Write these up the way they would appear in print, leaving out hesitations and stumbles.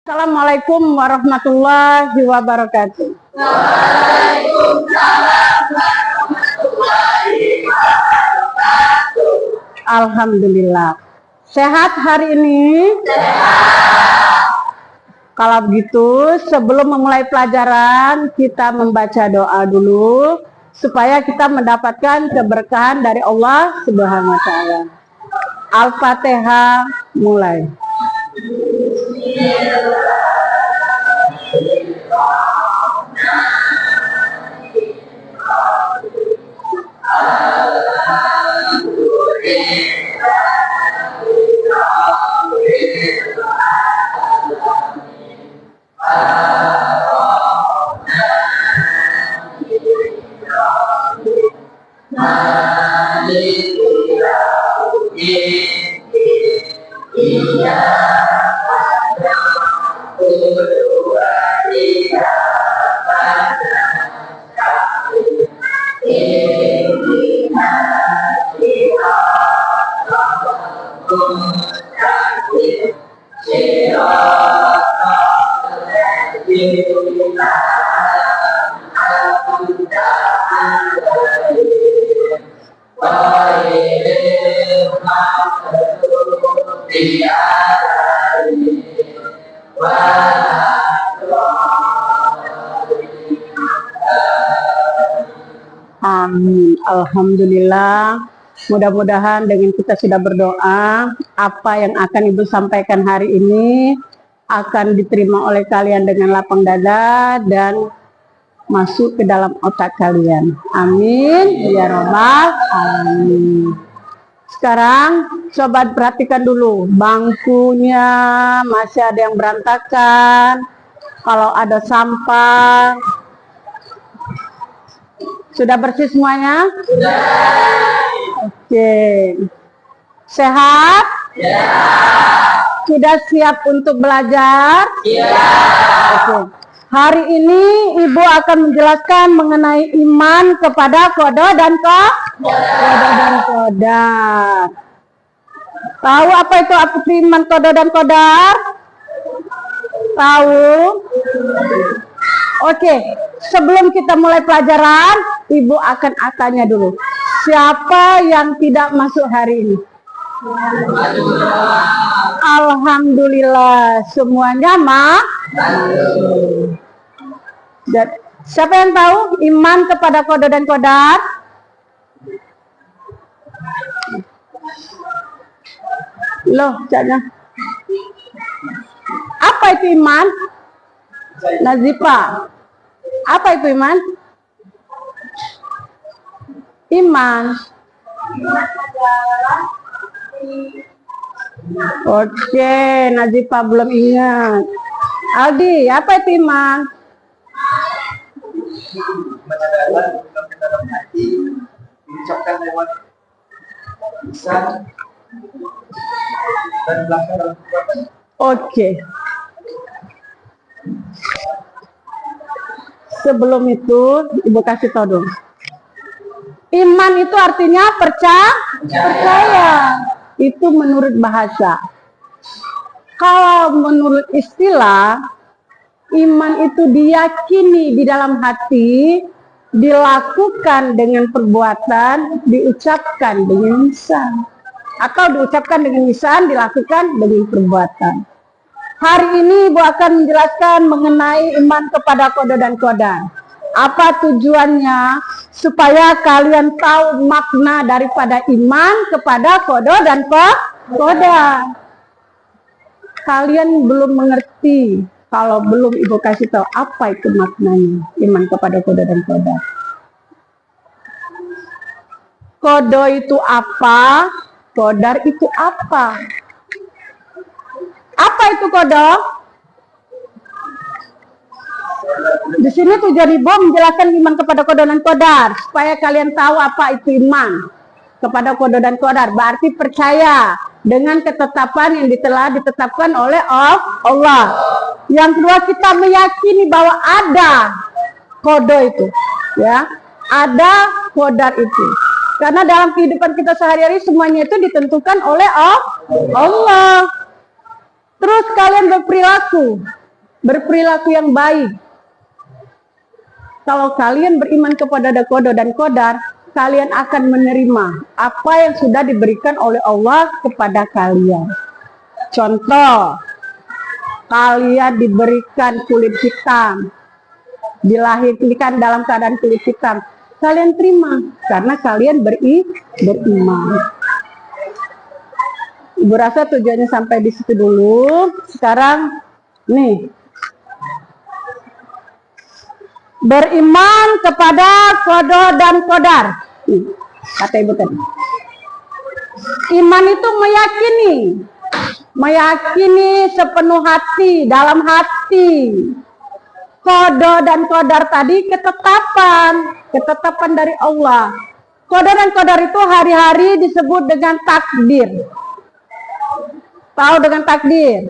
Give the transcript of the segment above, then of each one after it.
Assalamualaikum warahmatullahi wabarakatuh. Waalaikumsalam warahmatullahi wabarakatuh. Alhamdulillah. Sehat hari ini? Sehat. Kalau begitu, sebelum memulai pelajaran, kita membaca doa dulu supaya kita mendapatkan keberkahan dari Allah Subhanahu wa taala. Al-Fatihah, mulai. Amin. Alhamdulillah. Mudah-mudahan dengan kita sudah berdoa, apa yang akan Ibu sampaikan hari ini akan diterima oleh kalian dengan lapang dada dan masuk ke dalam otak kalian. Amin. Ya Rabbal alamin. Sekarang sobat perhatikan dulu, bangkunya masih ada yang berantakan. Kalau ada sampah, sudah bersih semuanya? Sudah. Oke. Sehat? Ya. Sudah siap untuk belajar? Ya. Oke. Hari ini Ibu akan menjelaskan mengenai iman kepada kodo dan kodar. Tahu apa itu iman, kodo dan kodar? Tahu? Oke, sebelum kita mulai pelajaran, Ibu akan tanya dulu. Siapa yang tidak masuk hari ini? Alhamdulillah, semuanya masuk. Siapa yang tahu iman kepada kodo dan kodar? Loh, jangan. Apa itu iman? Nazifa. Apa itu iman? Iman. Oke, Nazifa belum ingat. Aldi, apa itu iman? Menadalah dalam dalam hati diucapkan lewat lisan dan belakang dalam perbuatan. Oke. Sebelum itu, Ibu kasih tahu dong. Iman itu artinya percaya. Itu menurut bahasa. Kalau menurut istilah, iman itu diyakini di dalam hati, dilakukan dengan perbuatan, diucapkan dengan lisan. Atau diucapkan dengan lisan, dilakukan dengan perbuatan. Hari ini Ibu akan menjelaskan mengenai iman kepada kodo dan kodar. Apa tujuannya? Supaya kalian tahu makna daripada iman kepada kodo dan kodar. Kalian belum mengerti kalau belum Ibu kasih tahu apa itu maknanya iman kepada kodo dan kodar. Kodo itu apa? Kodar itu apa? Apa itu kodo? Di sini tujuan Ibu menjelaskan iman kepada kodo dan kodar supaya kalian tahu apa itu iman kepada kodo dan kodar. Berarti percaya dengan ketetapan yang telah ditetapkan oleh Allah. Yang kedua, kita meyakini bahwa ada kodo itu, ya, ada kodar itu. Karena dalam kehidupan kita sehari-hari semuanya itu ditentukan oleh Allah. Terus kalian berperilaku yang baik. Kalau kalian beriman kepada qada dan qadar, kalian akan menerima apa yang sudah diberikan oleh Allah kepada kalian. Contoh, kalian diberikan kulit hitam, dilahirkan dalam keadaan kulit hitam, kalian terima karena kalian beriman. Ibu rasa tujuannya sampai di situ dulu. Sekarang nih, beriman kepada qada dan qadar. Kata ibu tadi, iman itu meyakini sepenuh hati, dalam hati. Qada dan qadar tadi ketetapan dari Allah. Qada dan qadar itu hari-hari disebut dengan takdir. Tahu dengan takdir?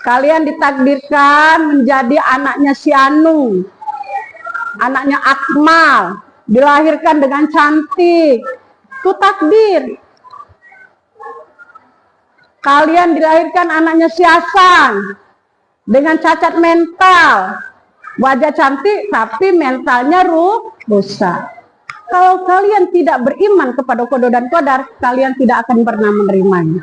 Kalian ditakdirkan menjadi anaknya si Anu, anaknya Akmal, dilahirkan dengan cantik. Itu takdir. Kalian dilahirkan anaknya si Hasan dengan cacat mental, wajah cantik tapi mentalnya rusak. Kalau kalian tidak beriman kepada qada dan qadar, kalian tidak akan pernah menerimanya.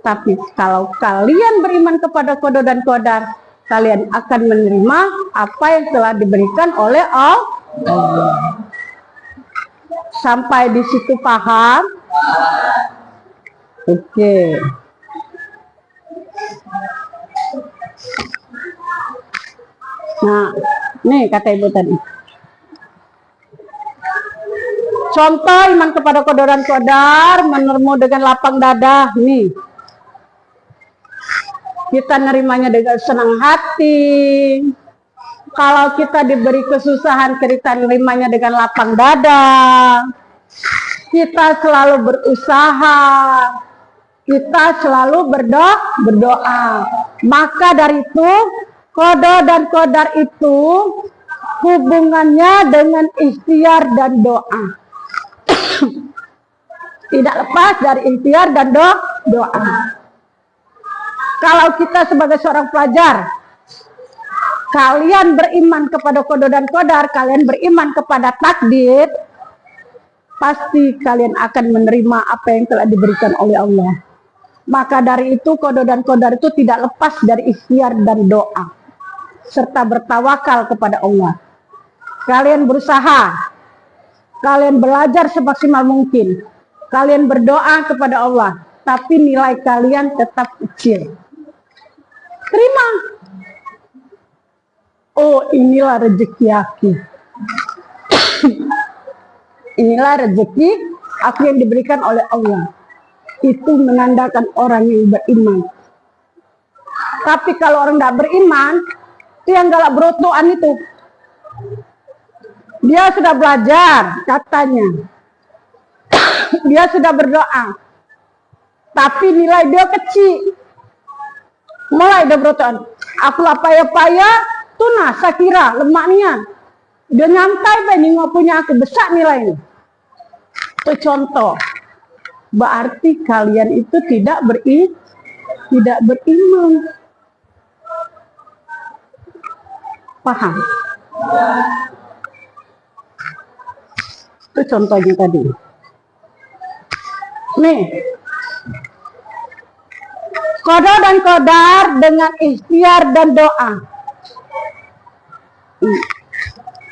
Tapi kalau kalian beriman kepada qada dan qadar, kalian akan menerima apa yang telah diberikan oleh Allah. Sampai di situ paham? Oke. Nah, nih kata ibu tadi. Contoh iman kepada qada dan qadar, menerima dengan lapang dada. Nih, kita nerimanya dengan senang hati. Kalau kita diberi kesusahan, kita nerimanya dengan lapang dada. Kita selalu berusaha. Kita selalu berdoa. Maka dari itu, qada dan qadar itu hubungannya dengan ikhtiar dan doa. Tidak lepas dari ikhtiar dan doa. Kalau kita sebagai seorang pelajar, kalian beriman kepada qada dan qadar, kalian beriman kepada takdir, pasti kalian akan menerima apa yang telah diberikan oleh Allah. Maka dari itu qada dan qadar itu tidak lepas dari ikhtiar dan doa, serta bertawakal kepada Allah. Kalian berusaha, kalian belajar semaksimal mungkin, kalian berdoa kepada Allah, tapi nilai kalian tetap kecil. Terima. Oh, inilah rezeki aku. Inilah rezeki aku yang diberikan oleh Allah. Itu menandakan orang yang beriman. Tapi kalau orang tidak beriman, itu yang galak berotoan itu. Dia sudah belajar, katanya. Dia sudah berdoa. Tapi nilai dia kecil. Mulai dia berotoan. Aku lah payah-payah, tuna, sakira, lemaknya. Dia nyantai, nggak punya aku, besar nilainya. Itu contoh. Berarti kalian itu tidak beriman. Paham? Itu contohnya tadi. Nih, qada dan qadar dengan ikhtiar dan doa.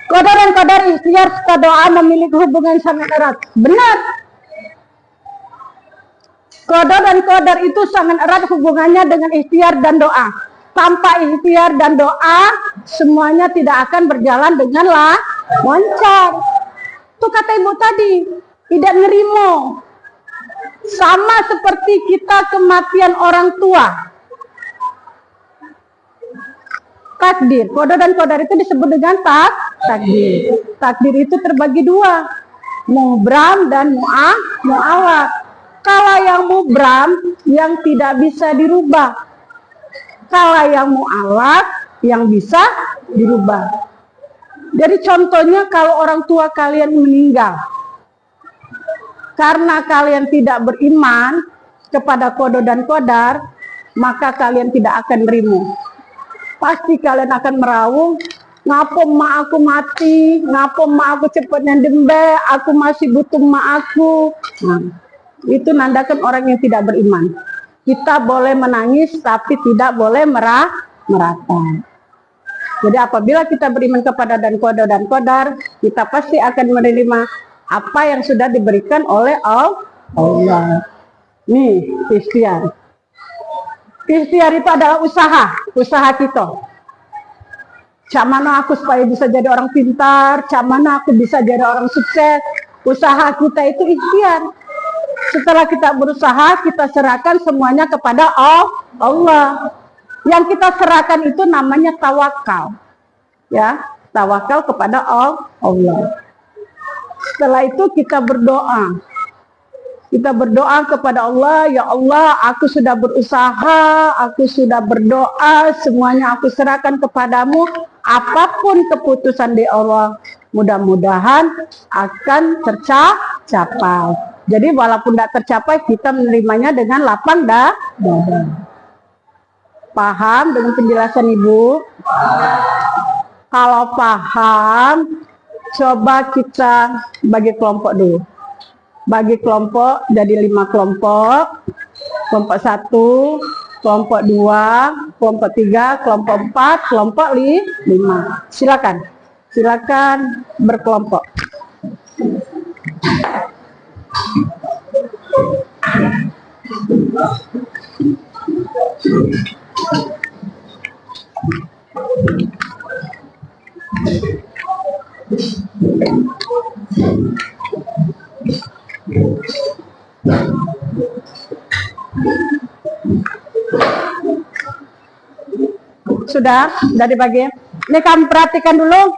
Qada dan qadar, ikhtiar serta doa memiliki hubungan sangat erat. Benar. Qada dan qadar itu sangat erat hubungannya dengan ikhtiar dan doa. Tanpa ikhtiar dan doa, semuanya tidak akan berjalan dengan lancar. Itu kata ibu tadi, tidak nerimo. Sama seperti kita kematian orang tua. Takdir, qada dan qadar itu disebut dengan takdir. Takdir itu terbagi dua, mubram dan mu'awad. Kalau yang mubram, yang tidak bisa dirubah. Kalau yang mu'awad, yang bisa dirubah. Jadi contohnya kalau orang tua kalian meninggal, karena kalian tidak beriman, kepada kodo dan kodar, maka kalian tidak akan rimu. Pasti kalian akan meraung, ngapo emak aku mati, ngapo emak aku cepatnya dembe, aku masih butuh emak aku. Nah, itu nandakan orang yang tidak beriman. Kita boleh menangis tapi tidak boleh meratap. Jadi apabila kita beriman kepada dan kodar, kita pasti akan menerima apa yang sudah diberikan oleh Allah. Nih, ikhtiar. Ikhtiar itu adalah usaha kita. Cak mana aku supaya bisa jadi orang pintar, cak mana aku bisa jadi orang sukses. Usaha kita itu ikhtiar. Setelah kita berusaha, kita serahkan semuanya kepada Allah. Yang kita serahkan itu namanya tawakal. Ya, tawakal kepada Allah. Setelah itu kita berdoa. Kita berdoa kepada Allah, ya Allah, aku sudah berusaha, aku sudah berdoa, semuanya aku serahkan kepadamu. Apapun keputusan di Allah, mudah-mudahan akan tercapai. Jadi walaupun tidak tercapai, kita menerimanya dengan lapang dada. Paham dengan penjelasan Ibu? Kalau paham, coba kita bagi kelompok dulu. Bagi kelompok jadi 5 kelompok. Kelompok 1, kelompok 2, kelompok 3, kelompok 4, kelompok 5. Silakan. Silakan berkelompok. Sudah dibagi. Ini kamu perhatikan dulu.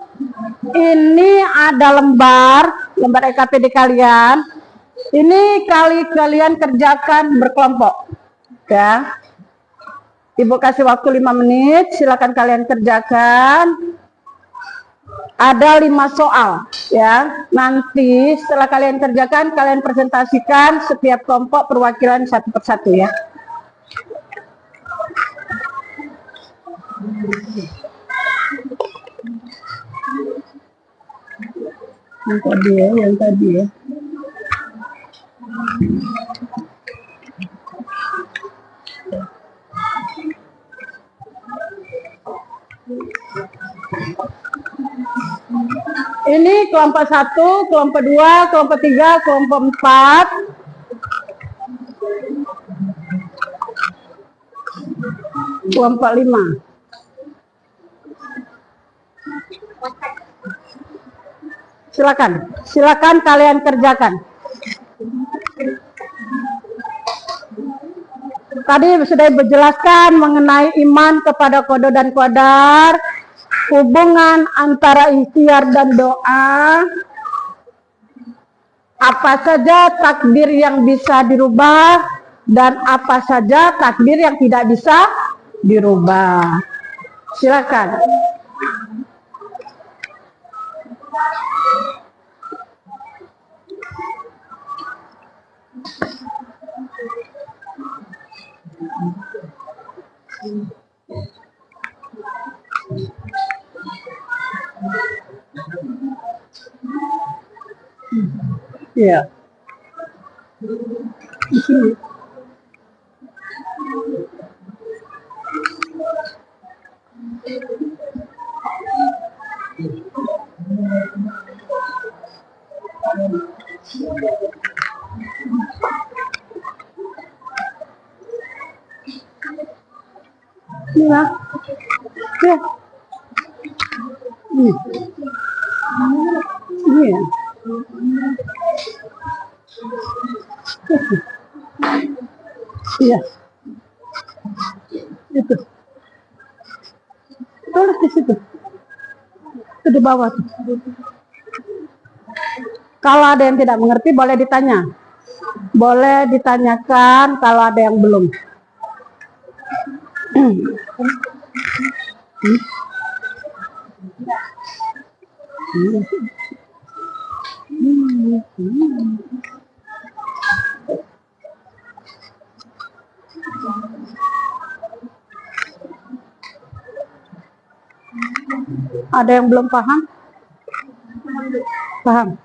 Ini ada lembar EKPD kalian. Ini kalian kerjakan berkelompok. Ya. Ibu kasih waktu 5 menit. Silakan kalian kerjakan. Ada 5 soal, ya. Nanti setelah kalian kerjakan, kalian presentasikan setiap kelompok perwakilan satu persatu, ya. Yang tadi ya. Ini kelompok 1, kelompok 2, kelompok 3, kelompok 4. Kelompok 5. Silakan kalian kerjakan. Tadi sudah dijelaskan mengenai iman kepada kodo dan kodar, hubungan antara ikhtiar dan doa, apa saja takdir yang bisa dirubah dan apa saja takdir yang tidak bisa dirubah. Silakan. Ya. Di sini. Ya. Ya. Ini. Ini ya. Iya. Itu. Tulis di situ. Itu di bawah tuh. Kalau ada yang tidak mengerti boleh ditanya. Boleh ditanyakan kalau ada yang belum. Ada yang belum paham? Paham?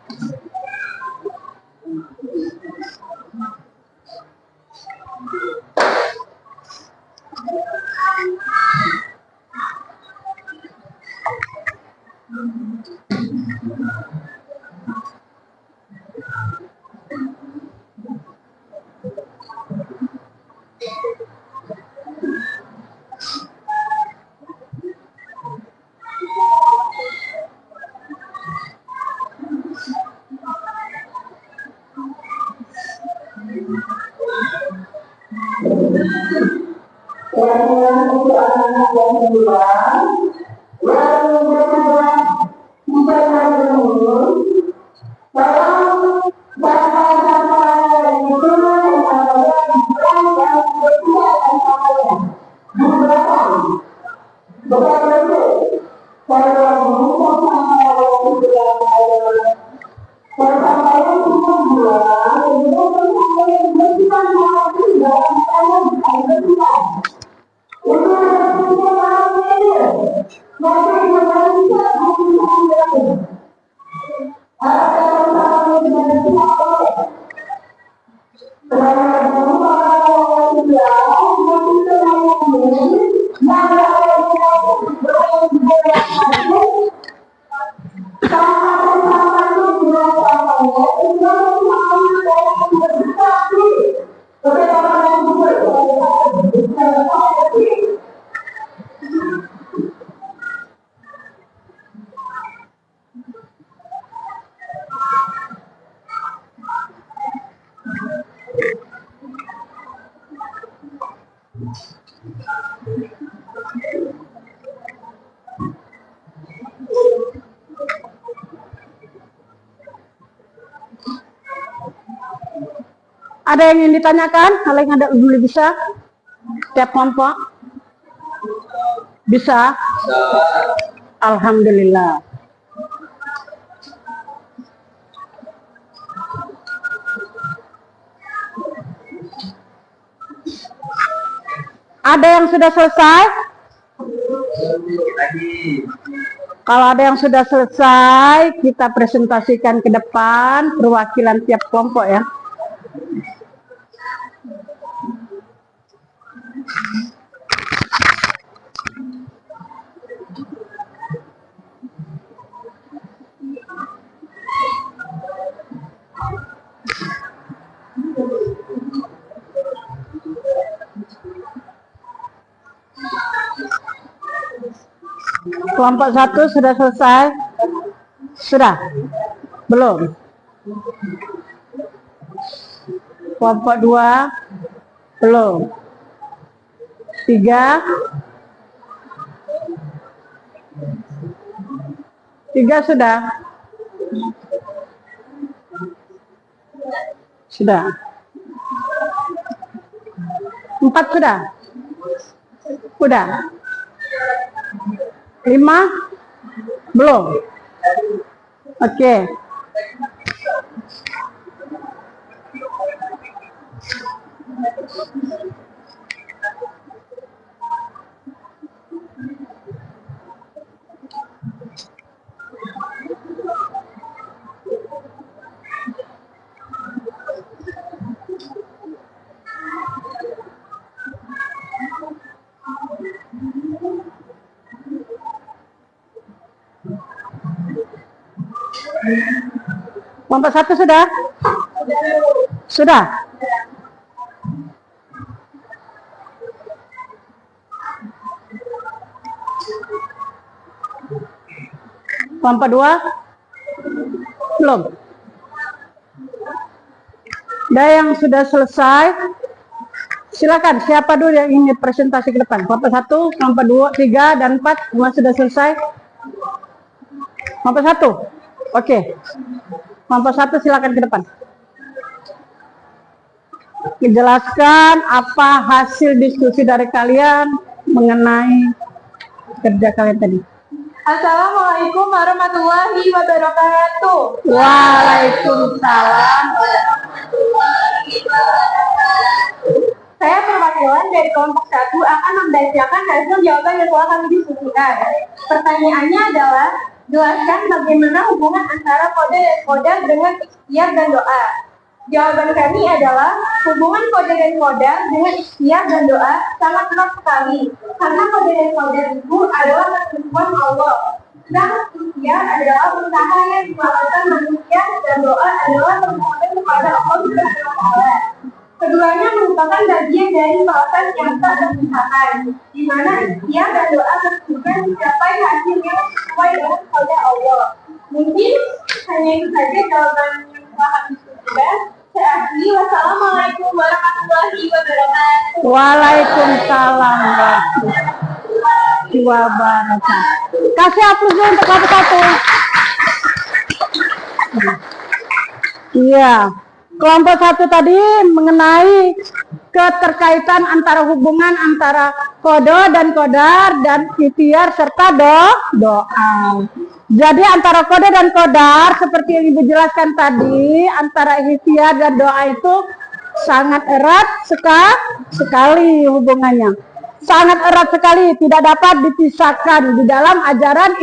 Ada yang ingin ditanyakan? Hal yang ada dulu bisa? Setiap kelompok? Bisa? Alhamdulillah. Ada yang sudah selesai? Kalau ada yang sudah selesai, kita presentasikan ke depan perwakilan tiap kelompok ya. Kelompok 1 sudah selesai? Sudah? Belum? Kelompok 2? Belum? 3? 3 sudah? Sudah? 4 sudah? Sudah? 5? Belum? Oke. Kelompok 1 sudah? Sudah? Kelompok 2? Belum? Ada yang sudah selesai? Silakan, siapa dulu yang ingin presentasi ke depan? Kelompok 1, kelompok 2, 3, dan 4 semua sudah selesai? Kelompok 1? Oke. Kelompok 1 silakan ke depan. Menjelaskan apa hasil diskusi dari kalian mengenai kerja kalian tadi. Assalamualaikum warahmatullahi wabarakatuh. Waalaikumsalam. Saya perwakilan dari kelompok 1 akan membacakan hasil jawaban yang telah kami diskusikan. Pertanyaannya adalah, jelaskan bagaimana hubungan antara kode dan kodar dengan ikhtiar dan doa. Jawaban kami adalah, hubungan kode dan kodar dengan ikhtiar dan doa sangat erat sekali. Karena kode dan kodar itu adalah ketentuan Allah. Dan ikhtiar adalah usaha yang dilakukan manusia dan doa adalah permohonan kepada Allah Subhanahu wa Ta'ala. Keduanya merupakan bagian dari proses yang tak terpisahkan, di mana ikhtiar dan doa bertujuan mencapai hasil yang sesuai dengan kehendak Allah. Mungkin hanya itu saja jawaban yang telah kami diskusikan. Saya akhiri. Wassalamualaikum warahmatullahi wabarakatuh. Waalaikumsalam warahmatullahi wabarakatuh. Kasih aplaus dulu untuk kelompok 1. Iya. Kelompok 1 tadi mengenai keterkaitan antara hubungan antara kode dan kodar dan ikhtiar serta doa. Jadi antara kode dan kodar seperti yang Ibu jelaskan tadi, antara ikhtiar dan doa itu sangat erat sekali hubungannya. Sangat erat sekali, tidak dapat dipisahkan di dalam ajaran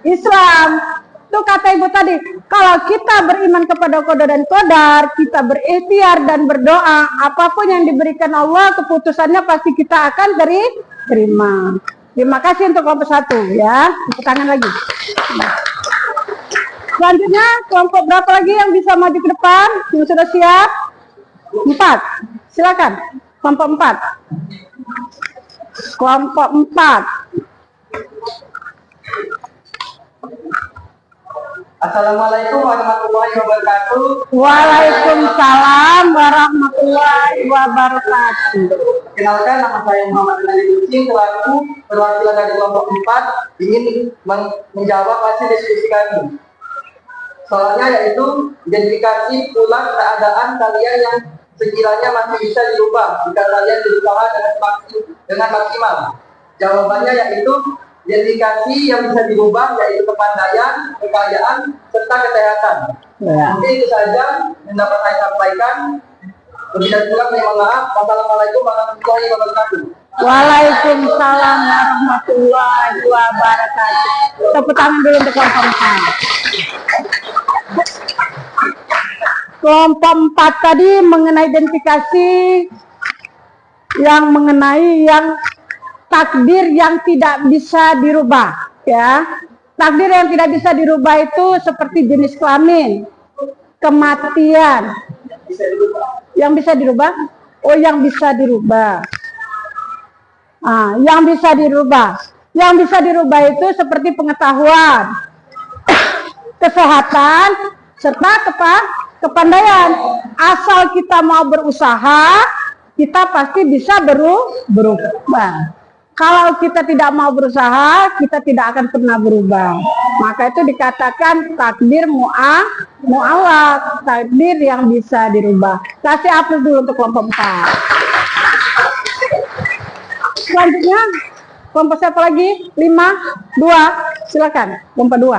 Islam. Itu kata Ibu tadi, kalau kita beriman kepada kode dan kodar, kita berikhtiar dan berdoa, apapun yang diberikan Allah, keputusannya pasti kita akan terima. Terima kasih untuk kelompok 1 ya. Tepuk tangan lagi. Selanjutnya kelompok berapa lagi yang bisa maju ke depan? Yang sudah siap? 4. Silakan. Kelompok 4. Kelompok 4. Assalamualaikum warahmatullahi wabarakatuh. Waalaikumsalam warahmatullahi wabarakatuh. Kenalkan, nama saya Muhammad Nadi Lucin, selaku perwakilan dari kelompok 4 ingin menjawab hasil diskusi kami. Soalnya yaitu identifikasi ulang keadaan kalian yang sekiranya masih bisa dirubah jika kalian berusaha dengan maksimal. Jawabannya yaitu identifikasi yang bisa dirubah yaitu kepandaian, kekayaan, serta kesehatan. Ya. Mungkin itu saja yang dapat saya sampaikan. Lebih dan kurang mohon maaf. Wassalamualaikum warahmatullahi wabarakatuh. Waalaikumsalam warahmatullahi wabarakatuh. Tepuk tangan dulu untuk kelompok 4. Kelompok 4 tadi mengenai identifikasi yang mengenai yang takdir yang tidak bisa dirubah, ya. Takdir yang tidak bisa dirubah itu seperti jenis kelamin, kematian. Yang bisa dirubah? Oh, yang bisa dirubah. Yang bisa dirubah. Yang bisa dirubah itu seperti pengetahuan, kesehatan, serta kepandaian. Asal kita mau berusaha, kita pasti bisa berubah. Kalau kita tidak mau berusaha, kita tidak akan pernah berubah. Maka itu dikatakan takdir mu'allaq, takdir yang bisa dirubah. Kasih aplaus dulu untuk kelompok 4. Selanjutnya, kelompok siapa lagi? 5, 2, silakan. Kelompok 2.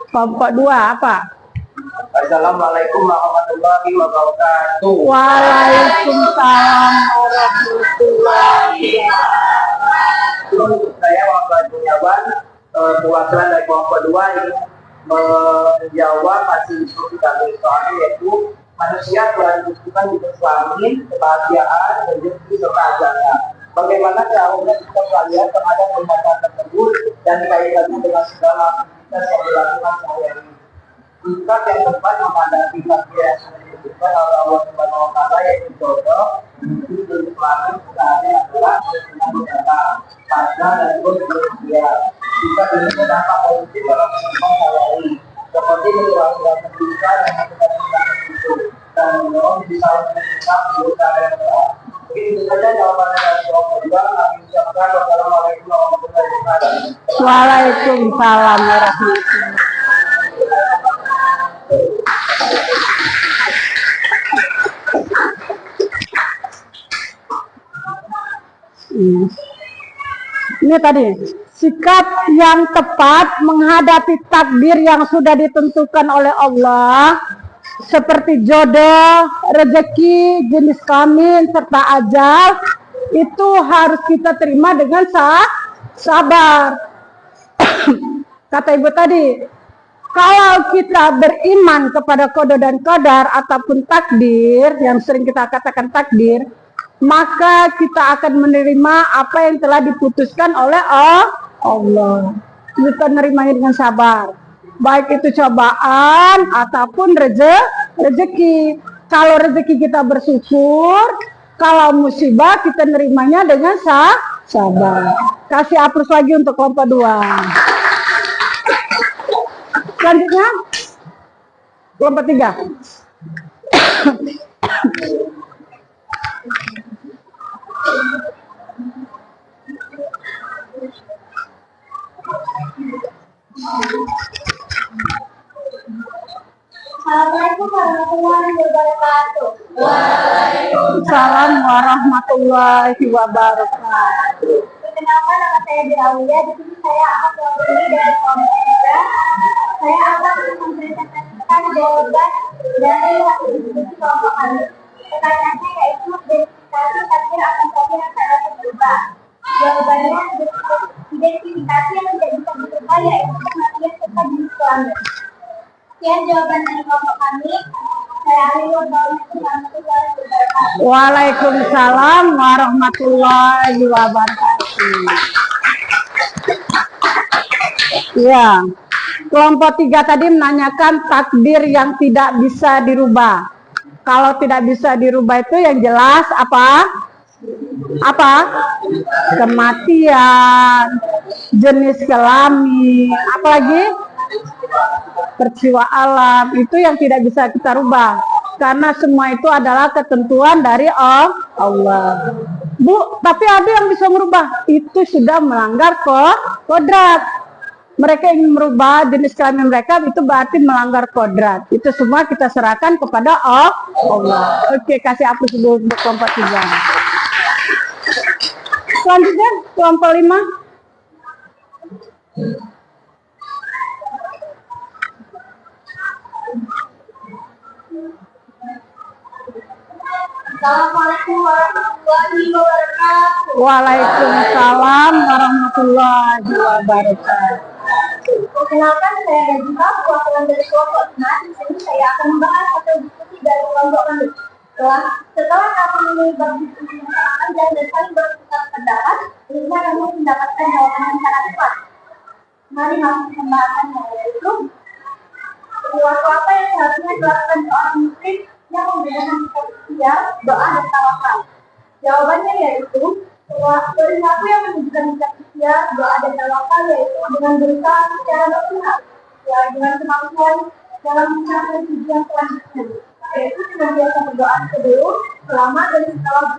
Kelompok 2 apa? Assalamualaikum warahmatullahi wabarakatuh. Waalaikumsalam warahmatullahi wabarakatuh. Saya Muhammad Bunyawan, perwakilan dari kelompok 2 yang menjawab hasil diskusi kami soalnya yaitu manusia telah ditentukan di kelamin, kebahagiaan, rezeki serta ajalnya. Bagaimana caranya kita kalian terhadap pernyataan tersebut dan kaitannya dengan segala aktivitas yang dilakukan sehari-hari. Sikap yang tepat menghadapi takdir yang sudah ditentukan oleh Allah Subhanahu wa Ta'ala yaitu jodoh, itu dari kelamin sebenarnya adalah dengan data pada dan berusia. Sikap ini berdampak positif dalam kehidupan sehari-hari, seperti mengurangi rasa pendidikan yang kita itu dan mendorong bisa menentukan anggota dan doa. Begitu saja jawabannya dari kelompok 2. Kami ucapkan wassalamualaikum warahmatullahi wabarakatuh. Waalaikumsalam warahmatullahi wabarakatuh. Ini tadi sikap yang tepat menghadapi takdir yang sudah ditentukan oleh Allah seperti jodoh, rezeki, jenis kelamin, serta ajal, itu harus kita terima dengan sabar. Kata ibu tadi, kalau kita beriman kepada qada dan qadar ataupun takdir, yang sering kita katakan takdir, maka kita akan menerima apa yang telah diputuskan oleh Allah. Kita menerimanya dengan sabar, baik itu cobaan ataupun rezeki. Kalau rezeki kita bersyukur, kalau musibah kita nerimanya dengan sabar. Kasih aplaus lagi untuk kelompok 2. Selanjutnya kelompok 3. Assalamualaikum warahmatullahi wabarakatuh. Waalaikumsalam warahmatullahi wabarakatuh. Perkenalkan, nama saya Birawiyah. Di sini saya akan mewakili dari kelompok 3. Saya akan mempresentasikan jawaban dari hasil diskusi kelompok kami. Pertanyaannya yaitu identifikasi takdir akan takdir yang tak dapat berubah. Jawabannya, identifikasi yang tidak bisa berubah yaitu kematian serta jenis kelamin. Sekian jawaban dari kelompok kami. Saya Ali warahmatullahi wabarakatuh. Waalaikumsalam warahmatullahi wabarakatuh. Ya, kelompok 3 tadi menanyakan takdir yang tidak bisa dirubah. Kalau tidak bisa dirubah itu yang jelas apa? Kematian, jenis kelamin, apalagi peristiwa alam, itu yang tidak bisa kita rubah, karena semua itu adalah ketentuan dari Allah. Bu, tapi ada yang bisa merubah, itu sudah melanggar kodrat. Mereka ingin merubah jenis kelamin mereka, itu berarti melanggar kodrat. Itu semua kita serahkan kepada Allah. Oke, kasih aplaus dulu untuk kelompok 3. Selanjutnya kelompok 5. Assalamualaikum warahmatullahi wabarakatuh. Waalaikumsalam warahmatullahi wabarakatuh. Perkenalkan, saya Rajita, perwakilan dari kelompok 5. Di sini saya akan membahas hasil diskusi dari kelompok kami. Setelah kami melibat diskusi yang sangat panjang dan saling bertukar pendapat, akhirnya kami mendapatkan jawaban yang sangat tepat. Mari masuk ke pembahasannya, yaitu perilaku apa yang seharusnya dilakukan seorang muslim yang membedakan ikhtiar, doa, dan tawakal. Jawabannya yaitu perilaku yang menunjukkan ikhtiar, doa, dan tawakal yaitu dengan berusaha secara berpihak, ya, dengan kemampuan dalam mencapai tujuan selanjutnya, yaitu senantiasa berdoa sebelum, selama, dan setelah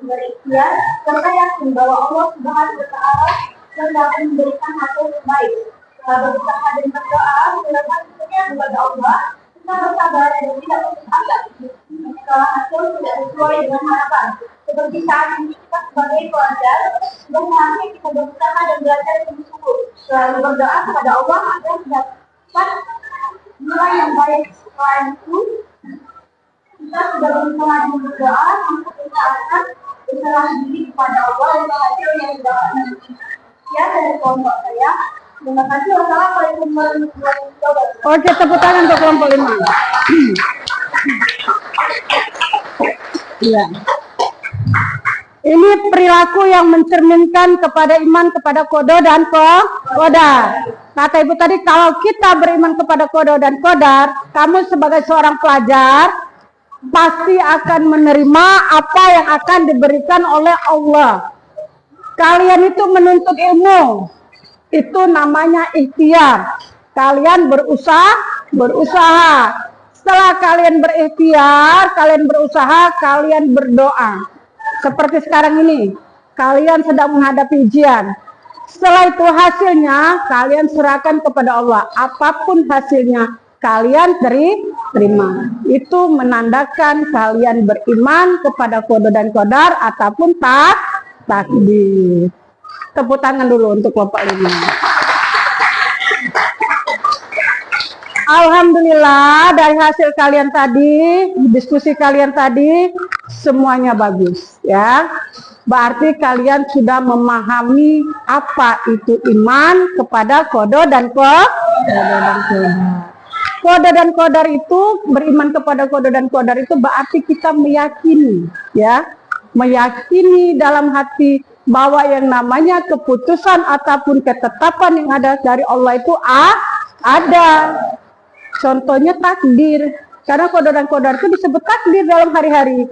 berikhtiar, serta yakin bahwa Allah Subhanahu wa Ta'ala yang dapat memberikan hasil terbaik. Setelah berusaha dan berdoa, selanjutnya kepada Allah, kita bersabar dan tidak putus asa. Setelah hasil tidak sesuai dengan harapan, seperti saat ini kita sebagai pelajar, dan saatnya kita berusaha dan belajar sungguh-sungguh, selalu berdoa kepada Allah agar mendapat nilai yang baik. Setelah itu, kita sudah berusaha dan berdoa, maka kita akan berserah diri kepada Allah dan hasil yang didapat nanti. Ya, dari kelompok saya. Terima kasih. Wassalamualaikum warahmatullahi wabarakatuh. Oke, tepuk tangan untuk kelompok 5. Ya. Ini perilaku yang mencerminkan kepada iman kepada qada dan qadar. Kata ibu tadi, kalau kita beriman kepada qada dan qadar, kamu sebagai seorang pelajar pasti akan menerima apa yang akan diberikan oleh Allah. Kalian itu menuntut ilmu, itu namanya ikhtiar. Kalian berusaha. Setelah kalian berikhtiar, kalian berusaha, kalian berdoa. Seperti sekarang ini, kalian sedang menghadapi ujian. Setelah itu hasilnya, kalian serahkan kepada Allah. Apapun hasilnya, kalian terima. Itu menandakan kalian beriman kepada qada dan qadar ataupun takdir. Tepuk tangan dulu untuk kelompok 5. Alhamdulillah dari hasil kalian tadi, diskusi kalian tadi, semuanya bagus ya. Berarti kalian sudah memahami apa itu iman kepada qada dan qadar. Qada dan qadar itu, beriman kepada qada dan qadar itu berarti kita meyakini ya, meyakini dalam hati bahwa yang namanya keputusan ataupun ketetapan yang ada dari Allah itu ada. Contohnya takdir. Karena qada dan qadar itu disebut takdir dalam hari-hari.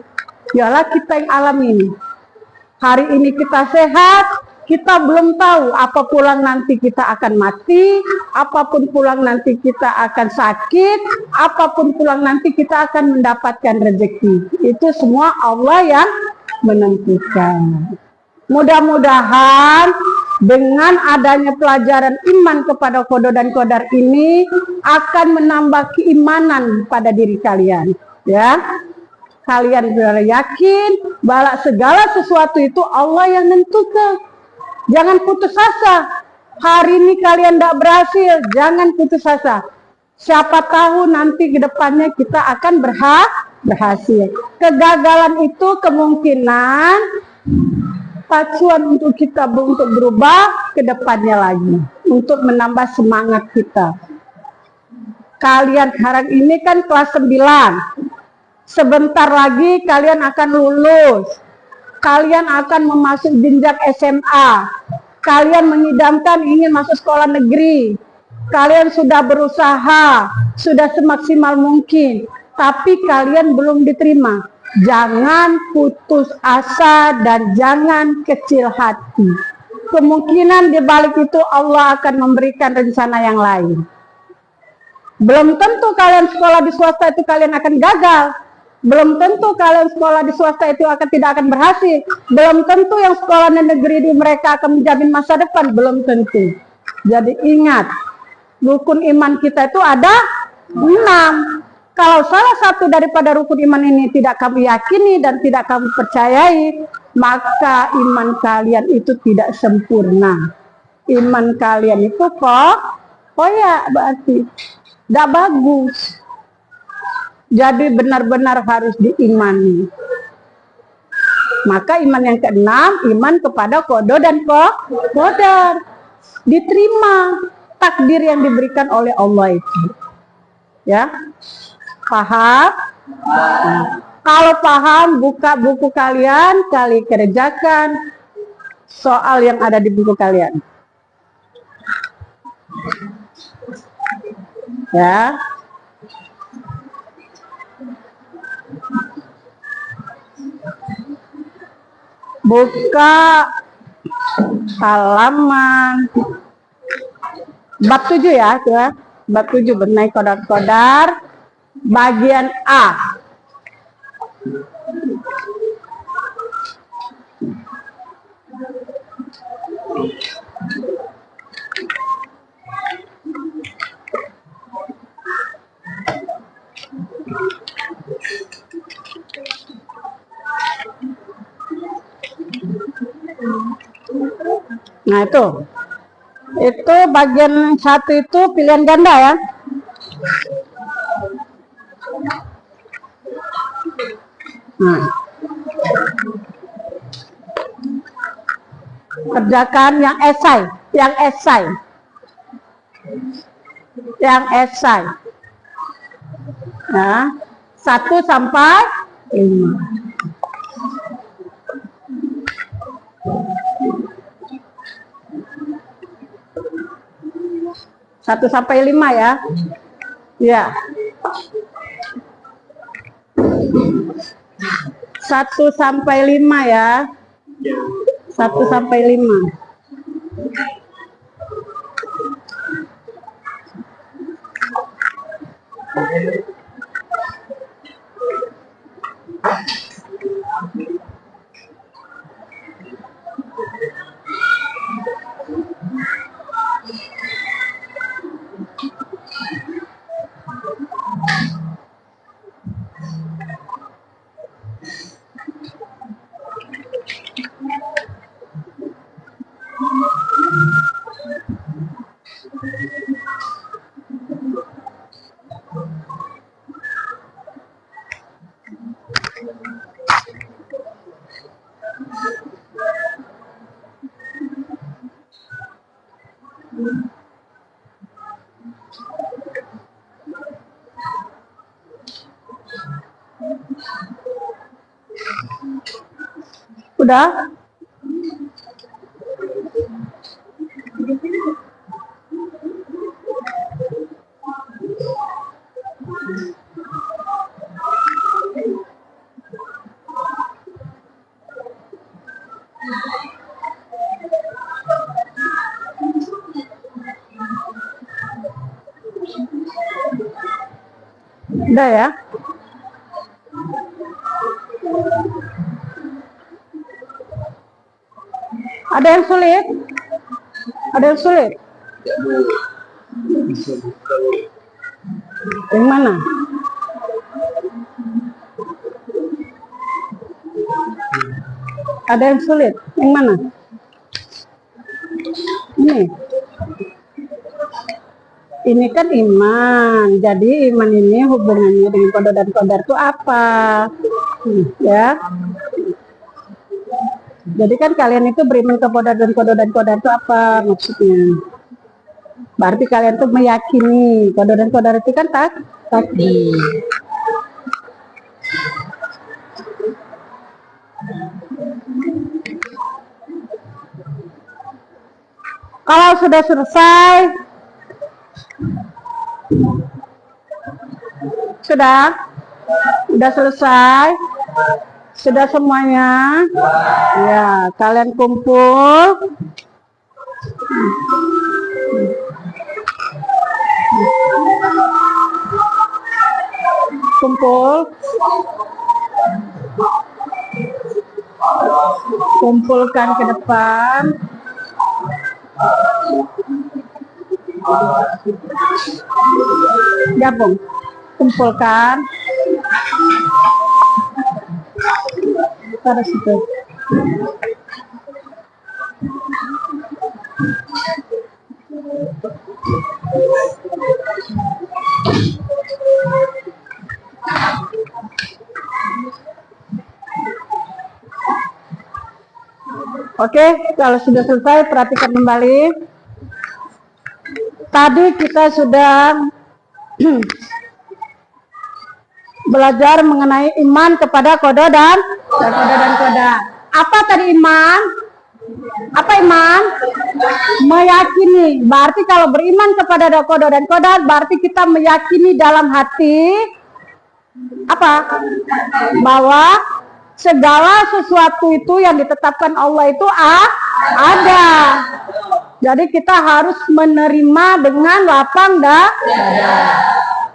Yalah kita yang alami. Hari ini kita sehat, kita belum tahu apa pulang nanti kita akan mati, apapun pulang nanti kita akan sakit, apapun pulang nanti kita akan mendapatkan rezeki. Itu semua Allah yang menentukan. Mudah-mudahan dengan adanya pelajaran iman kepada qada dan qadar ini akan menambah keimanan pada diri kalian, ya. Kalian benar yakin bahwa segala sesuatu itu Allah yang nentukan. Jangan putus asa. Hari ini kalian tidak berhasil, jangan putus asa. Siapa tahu nanti ke depannya kita akan berhasil. Kegagalan itu kemungkinan pacuan untuk kita untuk berubah ke depannya lagi, untuk menambah semangat kita. Kalian sekarang ini kan kelas 9. Sebentar lagi kalian akan lulus. Kalian akan memasuki jenjang SMA. Kalian mengidamkan ingin masuk sekolah negeri. Kalian sudah berusaha, sudah semaksimal mungkin, tapi kalian belum diterima. Jangan putus asa dan jangan kecil hati. Kemungkinan di balik itu Allah akan memberikan rencana yang lain. Belum tentu kalian sekolah di swasta itu kalian akan gagal. Belum tentu kalian sekolah di swasta itu tidak akan berhasil. Belum tentu yang sekolah di negeri di mereka akan menjamin masa depan. Belum tentu. Jadi ingat, rukun iman kita itu ada 6. Kalau salah satu daripada rukun iman ini tidak kamu yakini dan tidak kamu percayai, maka iman kalian itu tidak sempurna. Iman kalian itu koyak berarti tidak bagus. Jadi benar-benar harus diimani. Maka iman yang ke-6, iman kepada qada dan qadar. Diterima takdir yang diberikan oleh Allah itu. Ya. Paham? Nah, kalau paham, buka buku kalian, kali kerjakan soal yang ada di buku kalian. Ya. Buka halaman bab 7 ya, ya. Bab 7 benai qadar bagian A. Nah itu bagian 1 itu pilihan ganda ya. Nah, kerjakan yang esai, nah 1 sampai 5. 1 sampai 5 ya. Ya. 1 sampai 5 ya. 1 sampai 5. Udah? Udah ya? Ada yang sulit? Ada yang sulit? Yang mana? Ada yang sulit? Yang mana? Ini. Ini kan iman. Jadi iman ini hubungannya dengan qada dan qadar itu apa? Ya. Jadi kan kalian itu beriman kepada qada dan qadar itu apa maksudnya? Berarti kalian tuh meyakini qada dan qadar itu kan takdir. Kalau sudah selesai, sudah selesai, sudah semuanya, ya kalian kumpul. Kumpulkan ke depan. Gabung, kumpulkan. Pada situ. Oke, kalau sudah selesai, perhatikan kembali. Tadi kita sudah belajar mengenai iman kepada qada dan qadar. Apa tadi iman? Apa iman? Meyakini. Berarti kalau beriman kepada qada dan qadar, berarti kita meyakini dalam hati apa? Bahwa segala sesuatu itu yang ditetapkan Allah itu ada. Jadi kita harus menerima dengan lapang dada.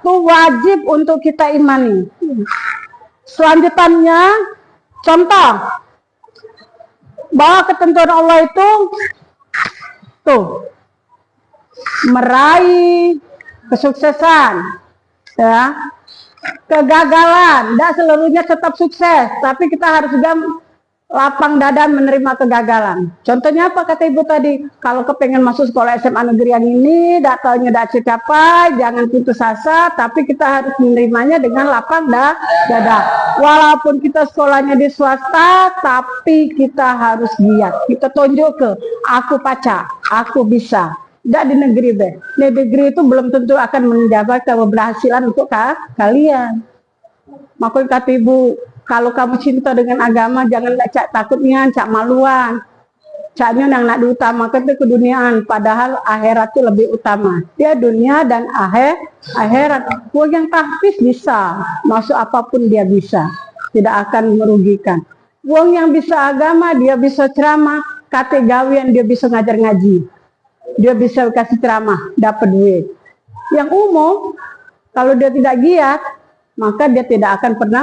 Itu wajib untuk kita imani. Selanjutnya, contoh bahwa ketentuan Allah itu tuh meraih kesuksesan, ya. Kegagalan, tidak seluruhnya tetap sukses, tapi kita harus juga lapang dada menerima kegagalan. Contohnya apa kata ibu tadi? Kalau kepengen masuk sekolah SMA negeri yang ini, datanya tidak tercapai, jangan putus asa, tapi kita harus menerimanya dengan lapang dada. Walaupun kita sekolahnya di swasta, tapi kita harus giat. Kita tunjuk ke, aku pacar, aku bisa. Tidak di negeri deh. Di negeri itu belum tentu akan menjabat keberhasilan untuk kalian. Makanya kata ibu, kalau kamu cinta dengan agama, jangan cak takutnya, cak maluan. Caknya yang nak diutamakan itu keduniaan, padahal akhirat itu lebih utama. Dia dunia dan akhirat. Uang yang tahfiz bisa, masuk apapun dia bisa, tidak akan merugikan. Uang yang bisa agama, dia bisa ceramah, kate gawian dia bisa ngajar ngaji. Dia bisa kasih ceramah, dapat duit. Yang umum, kalau dia tidak giat, maka dia tidak akan pernah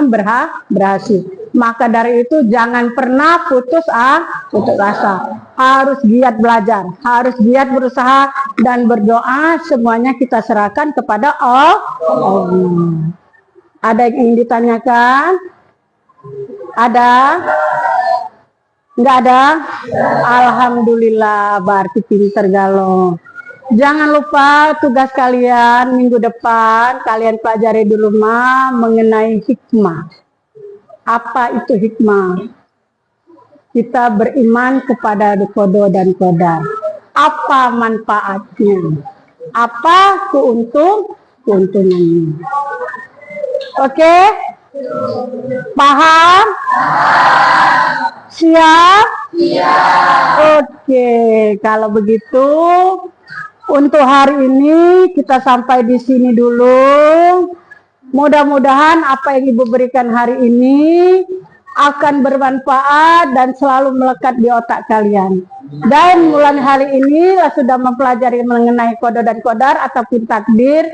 berhasil. Maka dari itu jangan pernah putus asa. Harus giat belajar, harus giat berusaha dan berdoa. Semuanya kita serahkan kepada Allah. Ada yang ingin ditanyakan? Ada? Enggak ada? Alhamdulillah, berarti pinter galau. Jangan lupa tugas kalian minggu depan, kalian pelajari di rumah mengenai hikmah. Apa itu hikmah? Kita beriman kepada qada dan qadar. Apa manfaatnya? Apa keuntungannya? Oke? Paham? Siap? Oke, kalau begitu untuk hari ini kita sampai di sini dulu. Mudah-mudahan apa yang Ibu berikan hari ini akan bermanfaat dan selalu melekat di otak kalian. Dan mulai hari ini sudah mempelajari mengenai kode dan kodar ataupun takdir,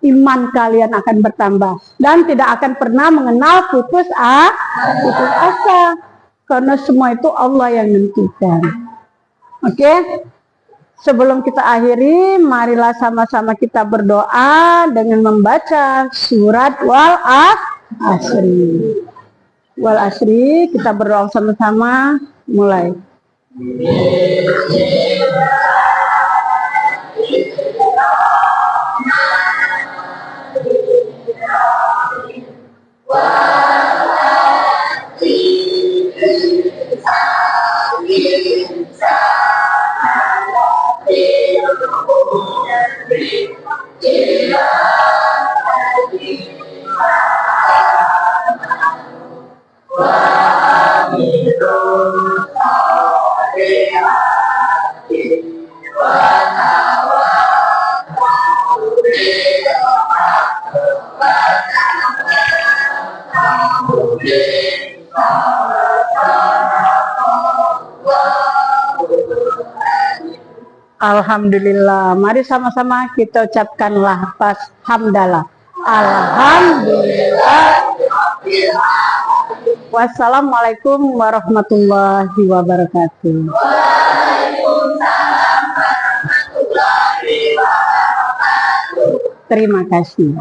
iman kalian akan bertambah dan tidak akan pernah mengenal putus asa, karena semua itu Allah yang menentukan. Oke? Sebelum kita akhiri, marilah sama-sama kita berdoa dengan membaca surat Wal Asri. Wal Asri, kita berdoa sama-sama, mulai. Alhamdulillah. Mari sama-sama kita ucapkan lafaz hamdalah. Alhamdulillah. Wassalamualaikum warahmatullahi wabarakatuh. Terima kasih.